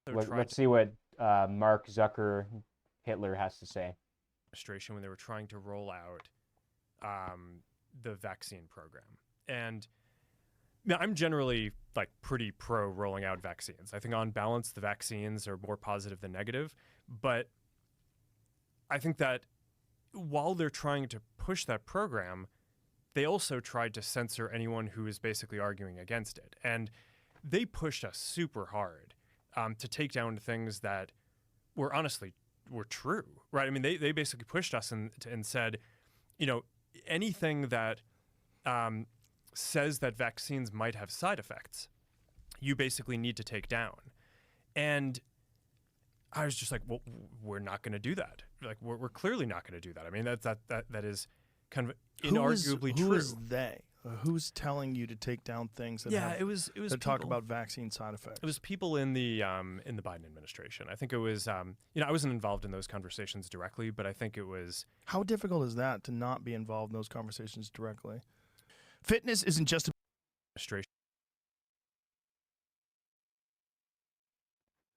Let's see what Mark Zucker Hitler has to say. Administration when they were trying to roll out the vaccine program. And now, I'm generally like pretty pro rolling out vaccines. I think on balance, the vaccines are more positive than negative. But I think that while they're trying to push that program, they also tried to censor anyone who is basically arguing against it. And they pushed us super hard to take down things that were honestly were true, right? I mean, they basically pushed us and said, anything that says that vaccines might have side effects, you basically need to take down. And I was just like, well, we're not going to do that. Like, we're clearly not going to do that. I mean, that is kind of inarguably true. Who is they? Who's telling you to take down things that it was talk about vaccine side effects? It was people in the Biden administration. I think it was I wasn't involved in those conversations directly, but I think it was. How difficult is that to not be involved in those conversations directly? Fitness isn't just administration.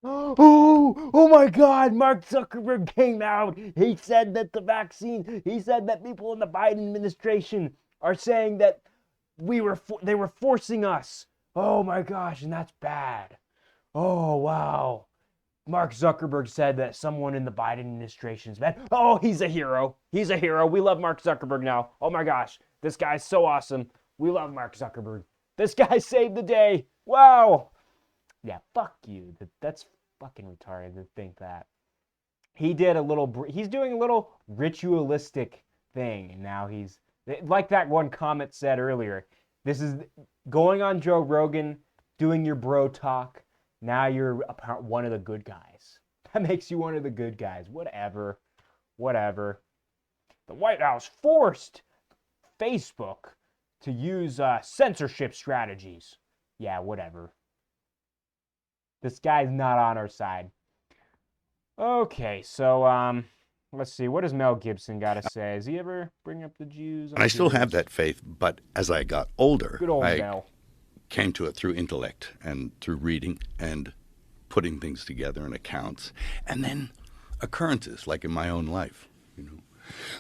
Oh my God, Mark Zuckerberg came out. He said that people in the Biden administration are saying that they were forcing us. Oh my gosh, and that's bad. Oh, wow. Mark Zuckerberg said that someone in the Biden administration is bad. Oh, he's a hero. He's a hero. We love Mark Zuckerberg now. Oh my gosh, this guy's so awesome. We love Mark Zuckerberg. This guy saved the day. Wow. Yeah, fuck you. That's fucking retarded to think that. He's doing a little ritualistic thing, and now he's, like that one comment said earlier, this is going on Joe Rogan, doing your bro talk. Now you're one of the good guys. That makes you one of the good guys. Whatever. The White House forced Facebook to use censorship strategies. Yeah, whatever. This guy's not on our side. Okay, so let's see. What does Mel Gibson got to say? Does he ever bring up the Jews? I still have that faith, but as I got older, Good old I Mel. came to it through intellect and through reading and putting things together in accounts, and then occurrences like in my own life.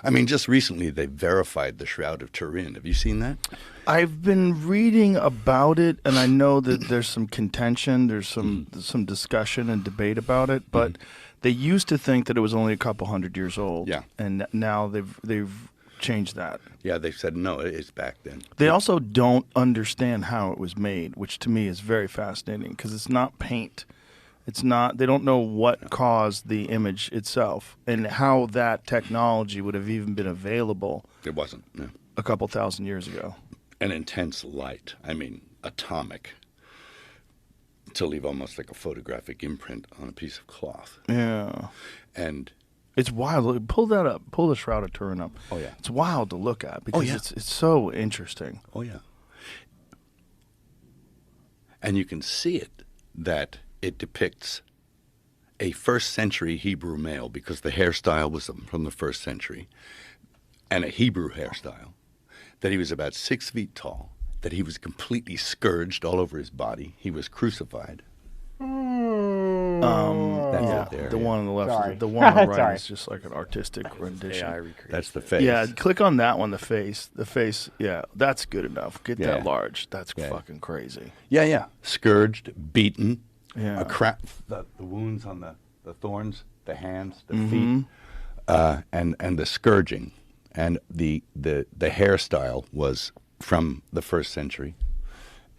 I mean, just recently they verified the Shroud of Turin. Have you seen that? I've been reading about it, and I know that there's some contention, there's some discussion and debate about it, but they used to think that it was only a couple hundred years old. Yeah. And now they've changed that. Yeah, they said no, it's back then. They also don't understand how it was made, which to me is very fascinating because it's not paint. It's not. They don't know what caused the image itself and how that technology would have even been available. It wasn't. No. A couple thousand years ago. An intense light. I mean, atomic. To leave almost like a photographic imprint on a piece of cloth. Yeah. And it's wild. Pull that up. Pull the Shroud of Turin up. Oh yeah. It's wild to look at because it's so interesting. Oh yeah. And you can see it that it depicts a first-century Hebrew male because the hairstyle was from the first century, and a Hebrew hairstyle, that he was about 6 feet tall, that he was completely scourged all over his body. He was crucified. That's it there. The one on the left, Sorry. the one on the right Sorry. is just like an artistic rendition. That's the face. Yeah, click on that one. The face. Yeah, that's good enough. Get Yeah. that large. That's Yeah. fucking crazy. Yeah. Scourged, beaten. Yeah. The wounds on the thorns, the hands, the feet, and the scourging, and the hairstyle was from the first century,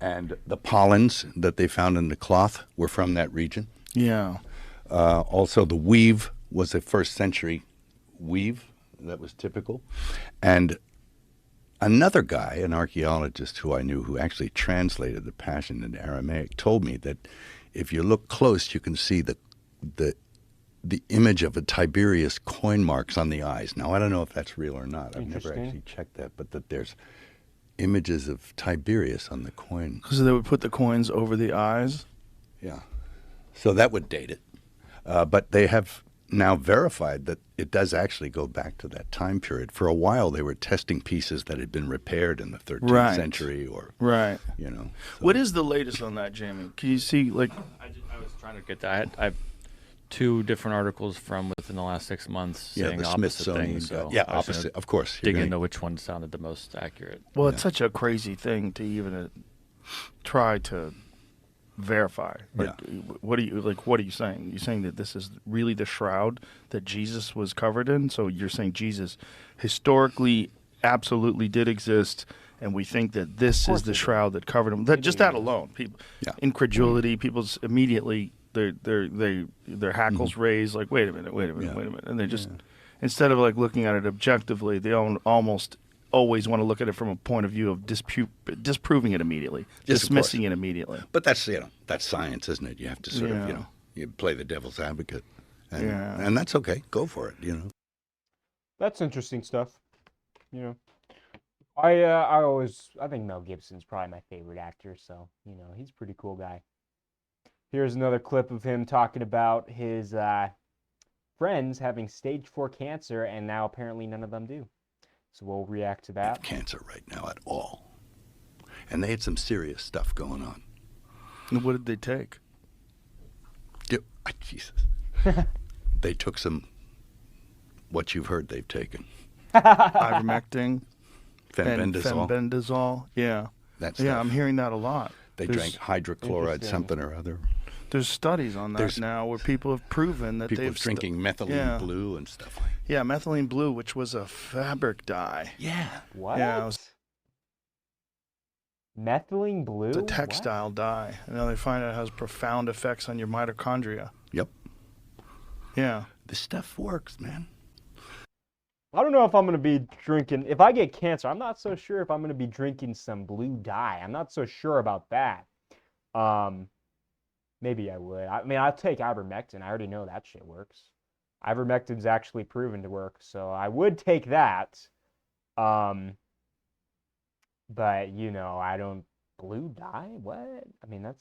and the pollens that they found in the cloth were from that region. Yeah. Also, the weave was a first century weave that was typical, and another guy, an archaeologist who I knew, who actually translated the Passion into Aramaic, told me that if you look close, you can see the image of a Tiberius coin marks on the eyes. Now, I don't know if that's real or not. I've never actually checked that, but that there's images of Tiberius on the coin. So they would put the coins over the eyes? Yeah. So that would date it. But they have now verified that it does actually go back to that time period. For a while, they were testing pieces that had been repaired in the 13th century or, Right. So. What is the latest on that, Jamie? Can you see, like... I was trying to get that. I've 2 different articles from within the last 6 months saying the opposite Smithsonian things. So yeah, I was gonna opposite. Of course. dig into which one sounded the most accurate. Well, it's such a crazy thing to even try to verify. Like, what are you saying? You're saying that this is really the shroud that Jesus was covered in? So you're saying Jesus historically absolutely did exist, and we think that this is the shroud that covered him. That just that alone, people, incredulity, people's immediately their hackles raise. Like, wait a minute, and they just instead of like looking at it objectively, they almost always want to look at it from a point of view of disproving it immediately, dismissing it immediately. But that's that's science, isn't it? You have to sort of you play the devil's advocate, and that's okay. Go for it. That's interesting stuff. I think Mel Gibson's probably my favorite actor, so he's a pretty cool guy. Here's another clip of him talking about his friends having stage 4 cancer, and now apparently none of them do. So we'll react to that. They have cancer right now at all, and they had some serious stuff going on. And what did they take? Jesus, they took some. What you've heard they've taken. Ivermectin. Fenbendazole. Yeah. That's I'm hearing that a lot. They drank hydrochloride something or other. There's studies on that now where people have proven that people drinking methylene blue and stuff like that. Yeah, methylene blue, which was a fabric dye. Yeah. What? Yeah, methylene blue? It's a textile dye. And now they find out it has profound effects on your mitochondria. Yep. Yeah. This stuff works, man. I don't know if I'm going to be drinking. If I get cancer, I'm not so sure if I'm going to be drinking some blue dye. I'm not so sure about that. Maybe I would. I mean, I'll take ivermectin. I already know that shit works. Ivermectin's actually proven to work, so I would take that. But, I don't... Blue dye? What? I mean, it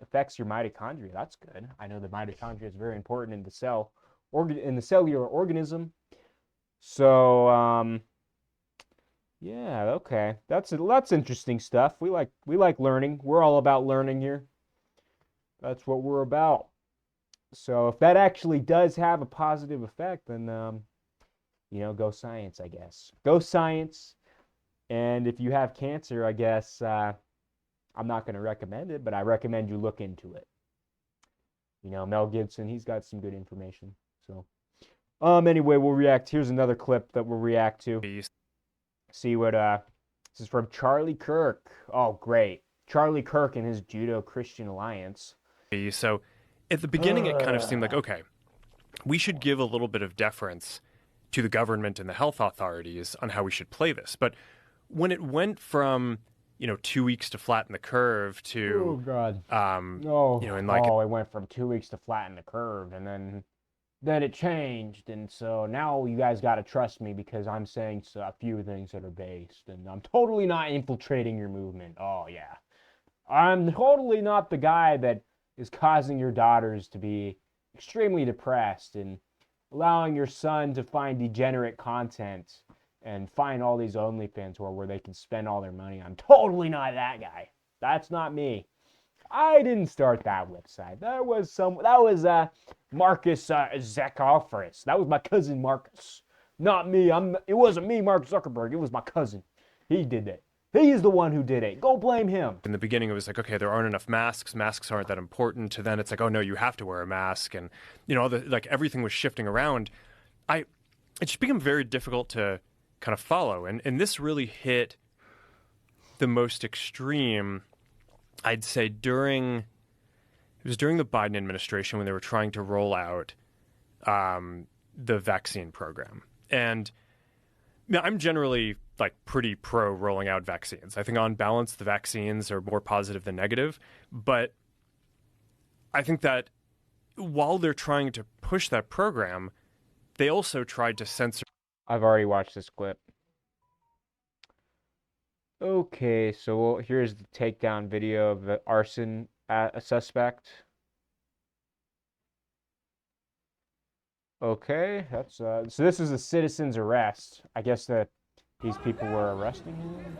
affects your mitochondria. That's good. I know the mitochondria is very important in the cell, in the cellular organism. So, yeah, okay. That's interesting stuff. We like learning. We're all about learning here. That's what we're about. So if that actually does have a positive effect, then, go science, I guess. Go science. And if you have cancer, I guess, I'm not going to recommend it, but I recommend you look into it. Mel Gibson, he's got some good information. So, anyway, we'll react. Here's another clip that we'll react to. See what, this is from Charlie Kirk. Oh, great. Charlie Kirk and his Judo Christian Alliance. So at the beginning, it kind of seemed like, okay, we should give a little bit of deference to the government and the health authorities on how we should play this. But when it went from, 2 weeks to flatten the curve to... Oh, God. It went from 2 weeks to flatten the curve, and then it changed. And so now you guys got to trust me because I'm saying a few things that are based. And I'm totally not infiltrating your movement. Oh, yeah. I'm totally not the guy that is causing your daughters to be extremely depressed and allowing your son to find degenerate content and find all these OnlyFans where they can spend all their money. I'm totally not that guy. That's not me. I didn't start that website. That was Marcus Zuckerberg. That was my cousin Marcus. Not me. It wasn't me, Mark Zuckerberg. It was my cousin. He did it. He's the one who did it. Go blame him. In the beginning, it was like, okay, there aren't enough masks. Masks aren't that important. To then it's like, oh, no, you have to wear a mask. And, everything was shifting around. It just became very difficult to kind of follow. And this really hit the most extreme, I'd say, during the Biden administration when they were trying to roll out the vaccine program. And I'm generally pretty pro rolling out vaccines. I think on balance, the vaccines are more positive than negative. But I think that while they're trying to push that program, they also tried to censor. I've already watched this clip. Okay, so here's the takedown video of the arson at a suspect. Okay, that's so this is a citizen's arrest. I guess that these people were arresting him.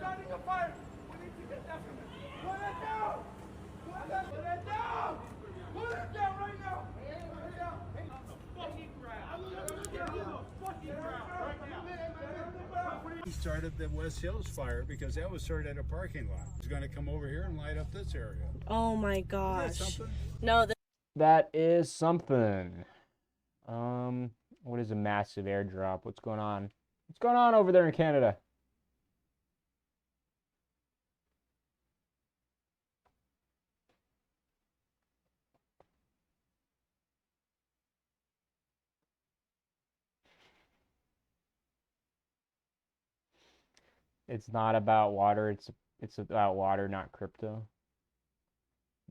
He started the West Hills fire because that was started at a parking lot. He's going to come over here and light up this area. Oh my Is gosh. that something? No, That is something. What is a massive airdrop? What's going on? What's going on over there in Canada? It's not about water. It's about water, not crypto.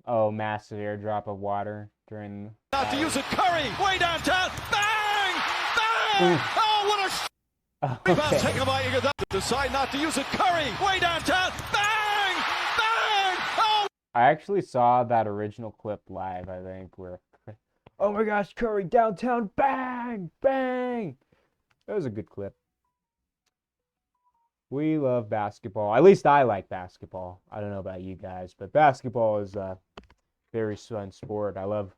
Oh, massive airdrop of water during. Not to use a Curry way downtown. Bang! Bang! Oof. Oh, what a rebound Okay. taken by Iguodala. Decide not to use a Curry way downtown. Bang! Bang! Oh! I actually saw that original clip live, I think, where, oh my gosh, Curry downtown, bang, bang. That was a good clip. We love basketball. At least I like basketball. I don't know about you guys, but basketball is a very fun sport. I love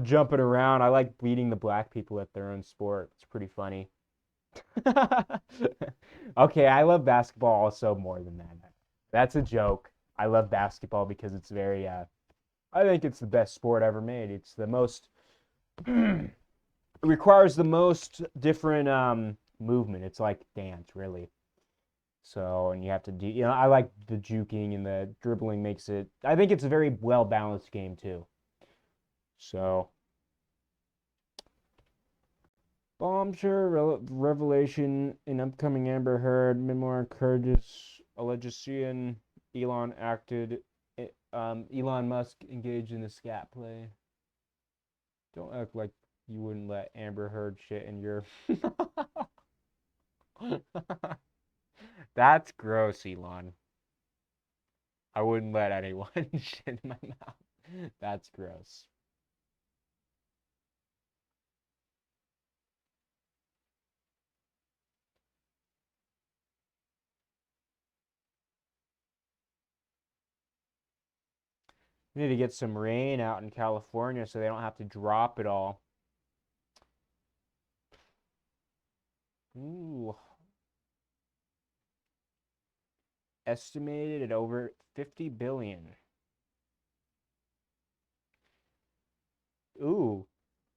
jumping around. I like beating the black people at their own sport. It's pretty funny. Okay, I love basketball also more than that. That's a joke. I love basketball because it's very I think it's the best sport ever made. It's the most it requires the most different movement. It's like dance, really. So, and you have to do, I like the juking and the dribbling makes it, I think it's a very well-balanced game too. So, bombshell revelation in upcoming Amber Heard memoir encourages Allegacian Elon Musk engaged in a scat play. Don't act like you wouldn't let Amber Heard shit in your... That's gross, Elon. I wouldn't let anyone shit in my mouth. That's gross. We need to get some rain out in California so they don't have to drop it all. Ooh. Estimated at over 50 billion. Ooh,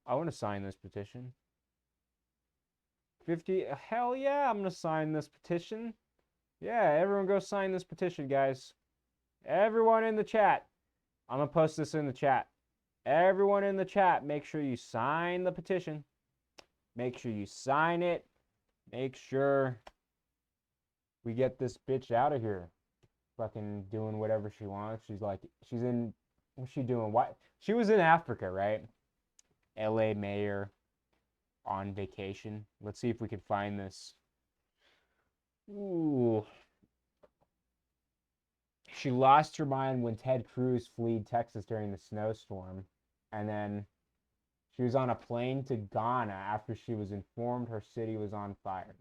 I want to sign this petition. 50, hell yeah, I'm going to sign this petition. Yeah, everyone go sign this petition, guys. Everyone in the chat. I'm going to post this in the chat. Everyone in the chat, make sure you sign the petition. Make sure you sign it. Make sure we get this bitch out of here. Fucking doing whatever she wants. She's in, what's she doing? What? She was in Africa, right? LA mayor on vacation. Let's see if we can find this. Ooh. She lost her mind when Ted Cruz fled Texas during the snowstorm. And then she was on a plane to Ghana after she was informed her city was on fire.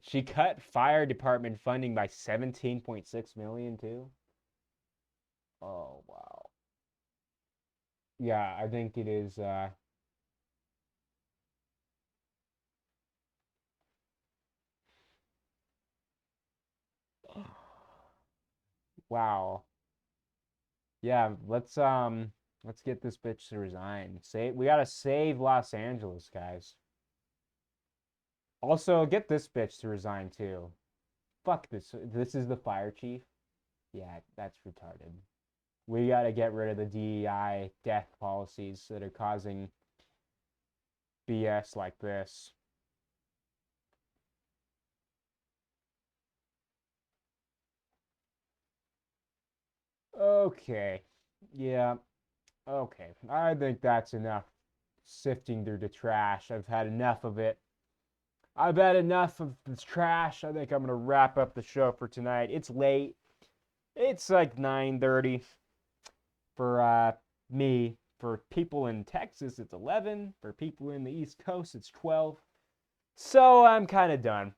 She cut fire department funding by 17.6 million too. Oh, wow. Yeah, I think it is wow. Yeah, let's get this bitch to resign. We gotta save Los Angeles, guys. Also, get this bitch to resign too. Fuck this. This is the fire chief? Yeah, that's retarded. We gotta get rid of the DEI death policies that are causing BS like this. Okay. Yeah. Okay. I think that's enough sifting through the trash. I've had enough of it. I've had enough of this trash. I think I'm going to wrap up the show for tonight. It's late. It's like 9:30 for me. For people in Texas, it's 11. For people in the East Coast, it's 12. So I'm kind of done.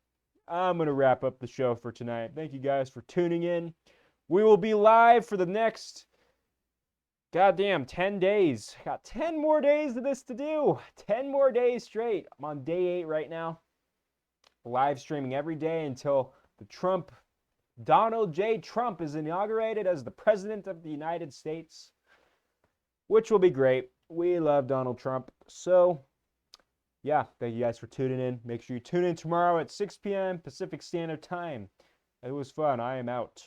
I'm going to wrap up the show for tonight. Thank you guys for tuning in. We will be live for the next Goddamn, 10 days. Got 10 more days of this to do. 10 more days straight. I'm on day 8 right now. Live streaming every day until Donald J. Trump is inaugurated as the President of the United States, which will be great. We love Donald Trump. So, yeah, thank you guys for tuning in. Make sure you tune in tomorrow at 6 p.m. Pacific Standard Time. It was fun. I am out.